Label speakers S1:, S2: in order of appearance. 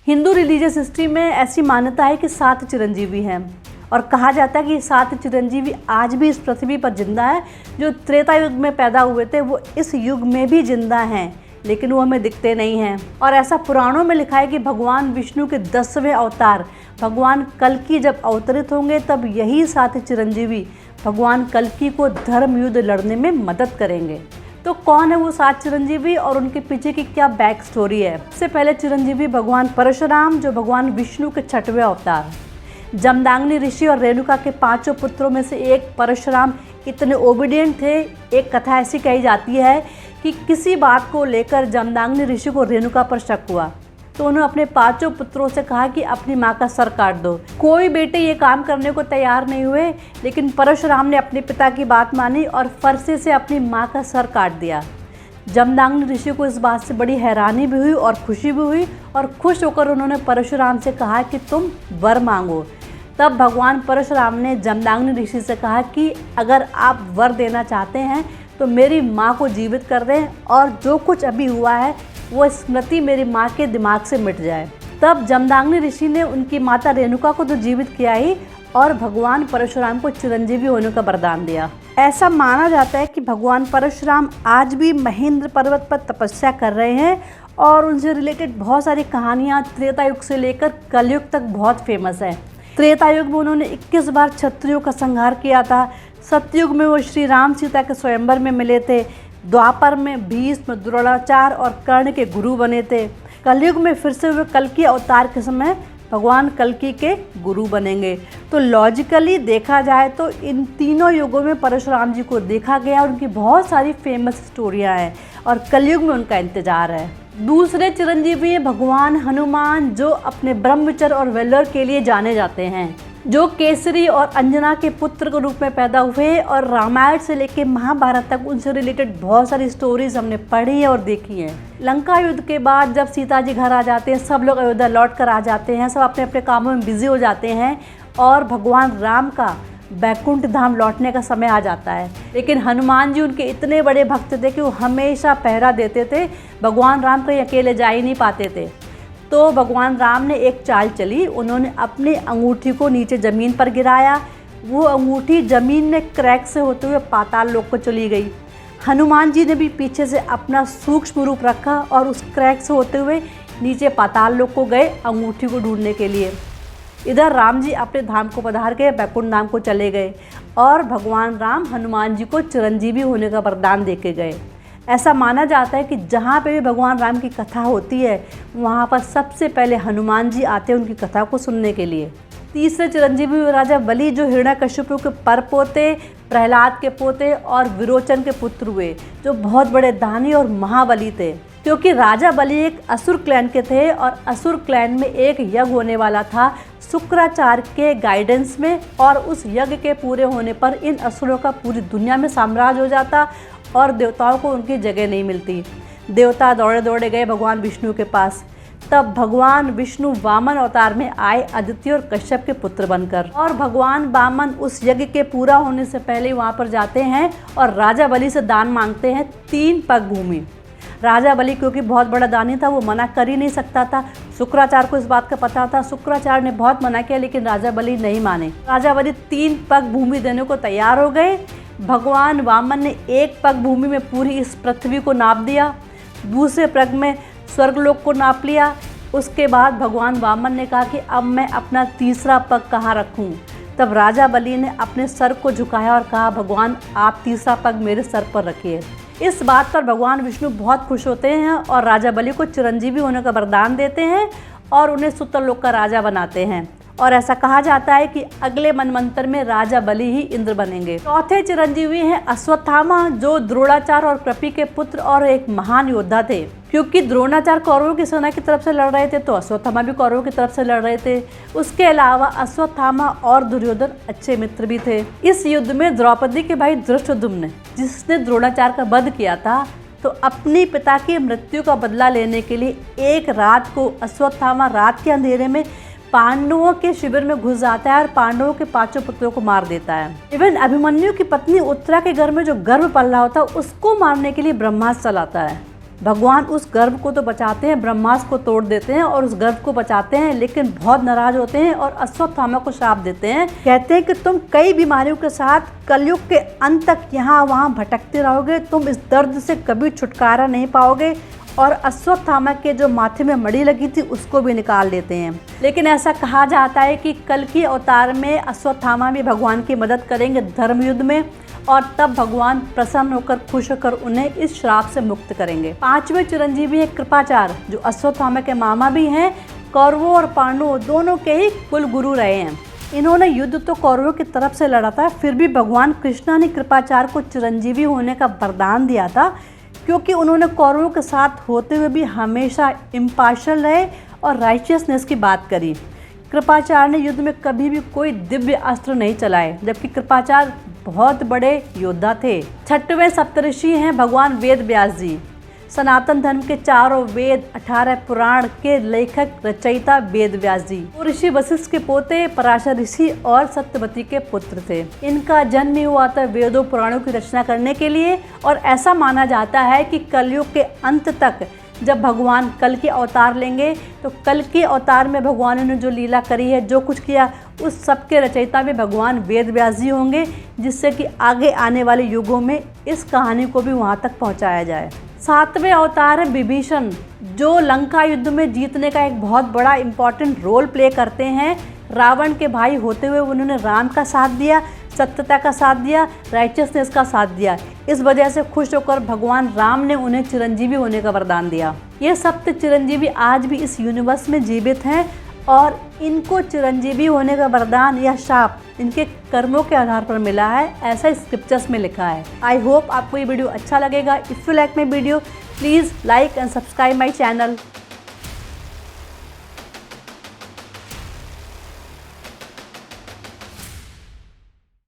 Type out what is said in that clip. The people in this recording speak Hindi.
S1: हिंदू रिलीजियस हिस्ट्री में ऐसी मान्यता है कि 7 चिरंजीवी हैं और कहा जाता है कि 7 चिरंजीवी आज भी इस पृथ्वी पर जिंदा है। जो त्रेता युग में पैदा हुए थे वो इस युग में भी जिंदा हैं, लेकिन वो हमें दिखते नहीं हैं। और ऐसा पुराणों में लिखा है कि भगवान विष्णु के 10वें अवतार भगवान कल्कि जब अवतरित होंगे तब यही 7 चिरंजीवी भगवान कल्कि को धर्म युद्ध लड़ने में मदद करेंगे। तो कौन है वो 7 चिरंजीवी और उनके पीछे की क्या बैक स्टोरी है? सबसे पहले चिरंजीवी भगवान परशुराम, जो भगवान विष्णु के 6वें अवतार। जमदाग्नि ऋषि और रेणुका के 5 पुत्रों में से एक परशुराम इतने ओबीडियंट थे। एक कथा ऐसी कही जाती है कि किसी बात को लेकर जमदाग्नि ऋषि को रेणुका पर शक हुआ, तो उन्होंने अपने 5 पुत्रों से कहा कि अपनी माँ का सर काट दो। कोई बेटे ये काम करने को तैयार नहीं हुए, लेकिन परशुराम ने अपने पिता की बात मानी और फरसे से अपनी माँ का सर काट दिया। जमदाग्नि ऋषि को इस बात से बड़ी हैरानी भी हुई और खुशी भी हुई, और खुश होकर उन्होंने परशुराम से कहा कि तुम वर मांगो। तब भगवान परशुराम ने जमदाग्नि ऋषि से कहा कि अगर आप वर देना चाहते हैं तो मेरी माँ को जीवित कर दें और जो कुछ अभी हुआ है वो स्मृति मेरी माँ के दिमाग से मिट जाए। तब जमदाग्नि ऋषि ने उनकी माता रेणुका को तो जीवित किया ही, और भगवान परशुराम को चिरंजीवी होने का वरदान दिया। ऐसा माना जाता है कि भगवान परशुराम आज भी महेंद्र पर्वत पर तपस्या कर रहे हैं और उनसे रिलेटेड बहुत सारी कहानियाँ त्रेता युग से लेकर कलयुग तक बहुत फेमस है। त्रेता युग में उन्होंने 21 बार क्षत्रियों का संहार किया था। सतयुग में वो श्री राम सीता के स्वयंवर में मिले थे। द्वापर में भीष्म, द्रोणाचार्य और कर्ण के गुरु बने थे। कलयुग में फिर से वे कल्कि अवतार के समय भगवान कल्कि के गुरु बनेंगे। तो लॉजिकली देखा जाए तो इन तीनों युगों में परशुराम जी को देखा गया। उनकी बहुत सारी फेमस स्टोरियां हैं और कलयुग में उनका इंतजार है। दूसरे चिरंजीवी हैं भगवान हनुमान, जो अपने ब्रह्मचर्य और वेल्योर के लिए जाने जाते हैं, जो केसरी और अंजना के पुत्र के रूप में पैदा हुए और रामायण से लेकर महाभारत तक उनसे रिलेटेड बहुत सारी स्टोरीज हमने पढ़ी है और देखी है। लंका युद्ध के बाद जब सीता जी घर आ जाते हैं, सब लोग अयोध्या लौट कर आ जाते हैं, सब अपने अपने कामों में बिजी हो जाते हैं और भगवान राम का बैकुंठ धाम लौटने का समय आ जाता है। लेकिन हनुमान जी उनके इतने बड़े भक्त थे कि वो हमेशा पहरा देते थे। भगवान राम कहीं अकेले जा ही नहीं पाते थे। तो भगवान राम ने एक चाल चली, उन्होंने अपनी अंगूठी को नीचे ज़मीन पर गिराया। वो अंगूठी ज़मीन में क्रैक से होते हुए पाताल लोक को चली गई। हनुमान जी ने भी पीछे से अपना सूक्ष्म रूप रखा और उस क्रैक से होते हुए नीचे पाताल लोक को गए अंगूठी को ढूंढने के लिए। इधर राम जी अपने धाम को पधार गए, बैकुंठ धाम को चले गए और भगवान राम हनुमान जी को चिरंजीवी होने का वरदान दे के गए। ऐसा माना जाता है कि जहाँ पे भी भगवान राम की कथा होती है वहाँ पर सबसे पहले हनुमान जी आते हैं उनकी कथा को सुनने के लिए। तीसरे चिरंजीवी राजा बलि, जो हिरण्यकश्यप के परपोते, प्रहलाद के पोते और विरोचन के पुत्र हुए, जो बहुत बड़े दानी और महाबली थे। क्योंकि राजा बलि एक असुर क्लैन के थे और असुर क्लैन में एक यज्ञ होने वाला था शुक्राचार्य के गाइडेंस में, और उस यज्ञ के पूरे होने पर इन असुरों का पूरी दुनिया में साम्राज्य हो जाता और देवताओं को उनकी जगह नहीं मिलती। देवता दौड़े दौड़े गए भगवान विष्णु के पास। तब भगवान विष्णु वामन अवतार में आए, आदित्य और कश्यप के पुत्र बनकर, और भगवान वामन उस यज्ञ के पूरा होने से पहले वहाँ पर जाते हैं और राजा बलि से दान मांगते हैं 3 पग भूमि। राजा बलि क्योंकि बहुत बड़ा दानी था, वो मना कर ही नहीं सकता था। शुक्राचार्य को इस बात का पता था, शुक्राचार्य ने बहुत मना किया, लेकिन राजा बलि नहीं माने। राजा बलि 3 पग भूमि देने को तैयार हो गए। भगवान वामन ने 1 पग भूमि में पूरी इस पृथ्वी को नाप दिया, दूसरे पग में स्वर्गलोक को नाप लिया। उसके बाद भगवान वामन ने कहा कि अब मैं अपना तीसरा पग कहाँ रखूँ। तब राजा बलि ने अपने सर को झुकाया और कहा, भगवान आप तीसरा पग मेरे सर पर रखिए। इस बात पर भगवान विष्णु बहुत खुश होते हैं और राजा बलि को चिरंजीवी होने का वरदान देते हैं और उन्हें सुतरलोक का राजा बनाते हैं। और ऐसा कहा जाता है कि अगले मनवंतर में राजा बलि ही इंद्र बनेंगे। चौथे चिरंजीवी हैं अश्वत्थामा, जो द्रोणाचार्य और कृपि के पुत्र और एक महान योद्धा थे। क्योंकि द्रोणाचार्य कौरवों की सेना की तरफ से लड़ रहे थे तो अश्वत्थामा भी कौरवों की तरफ से लड़ रहे थे। उसके अलावा अश्वत्थामा और दुर्योधन अच्छे मित्र भी थे। इस युद्ध में द्रौपदी के भाई धृष्टद्युम्न, जिसने द्रोणाचार्य का वध किया था, तो अपने पिता की मृत्यु का बदला लेने के लिए एक रात को अश्वत्थामा रात के अंधेरे में पांडवों के शिविर में घुस जाता है और पांडवों के 5 पुत्रों को मार देता है। इवन अभिमन्यु की पत्नी उत्तरा के घर में जो गर्भ पल रहा होता है उसको मारने के लिए ब्रह्मास्त्र चलाता है। भगवान उस गर्भ को तो बचाते हैं, ब्रह्मास्त्र को तोड़ देते हैं और उस गर्भ को बचाते हैं, लेकिन बहुत नाराज होते हैं और अश्वत्थामा को श्राप देते हैं। कहते हैं कि तुम कई बीमारियों के साथ कलयुग के अंत तक यहाँ वहाँ भटकते रहोगे, तुम इस दर्द से कभी छुटकारा नहीं पाओगे। और अश्वत्थामा के जो माथे में मणि लगी थी उसको भी निकाल देते हैं। लेकिन ऐसा कहा जाता है कि कल की अवतार में अश्वत्थामा भी भगवान की मदद करेंगे धर्म युद्ध में, और तब भगवान प्रसन्न होकर खुश होकर उन्हें इस श्राप से मुक्त करेंगे। 5वें चिरंजीवी है कृपाचार्य, जो अश्वत्थामा के मामा भी हैं, कौरवों और पांडवों दोनों के ही कुल गुरु रहे हैं। इन्होंने युद्ध तो कौरवों की तरफ से लड़ा था, फिर भी भगवान कृष्ण ने कृपाचार्य को चिरंजीवी होने का वरदान दिया था, क्योंकि उन्होंने कौरवों के साथ होते हुए भी हमेशा इम्पार्शियल रहे और राइचियसनेस की बात करी। कृपाचार्य ने युद्ध में कभी भी कोई दिव्य अस्त्र नहीं चलाए, जबकि कृपाचार्य बहुत बड़े योद्धा थे। 6वें सप्तऋषि हैं भगवान वेद व्यास जी, सनातन धर्म के 4 वेद 18 पुराण के लेखक रचयिता वेद व्यास जी। वो ऋषि वशिष्ठ के पोते, पराशर ऋषि और सत्यवती के पुत्र थे। इनका जन्म ही हुआ था वेदों पुराणों की रचना करने के लिए, और ऐसा माना जाता है कि कलयुग के अंत तक जब भगवान कल के अवतार लेंगे, तो कल के अवतार में भगवान ने जो लीला करी है, जो कुछ किया, उस सब के रचयिता भी भगवान वेद व्यास जी होंगे, जिससे कि आगे आने वाले युगों में इस कहानी को भी वहाँ तक पहुँचाया जाए। 7वें अवतार है विभीषण, जो लंका युद्ध में जीतने का एक बहुत बड़ा इम्पॉर्टेंट रोल प्ले करते हैं। रावण के भाई होते हुए उन्होंने राम का साथ दिया, सत्यता का साथ दिया, राइचियसनेस का साथ दिया। इस वजह से खुश होकर भगवान राम ने उन्हें चिरंजीवी होने का वरदान दिया। ये सप्त चिरंजीवी आज भी इस यूनिवर्स में जीवित हैं, और इनको चिरंजीवी होने का वरदान या शाप इनके कर्मों के आधार पर मिला है, ऐसा स्क्रिप्चर्स में लिखा है। आई होप आपको ये वीडियो अच्छा लगेगा। If you like my video, please like and subscribe my channel.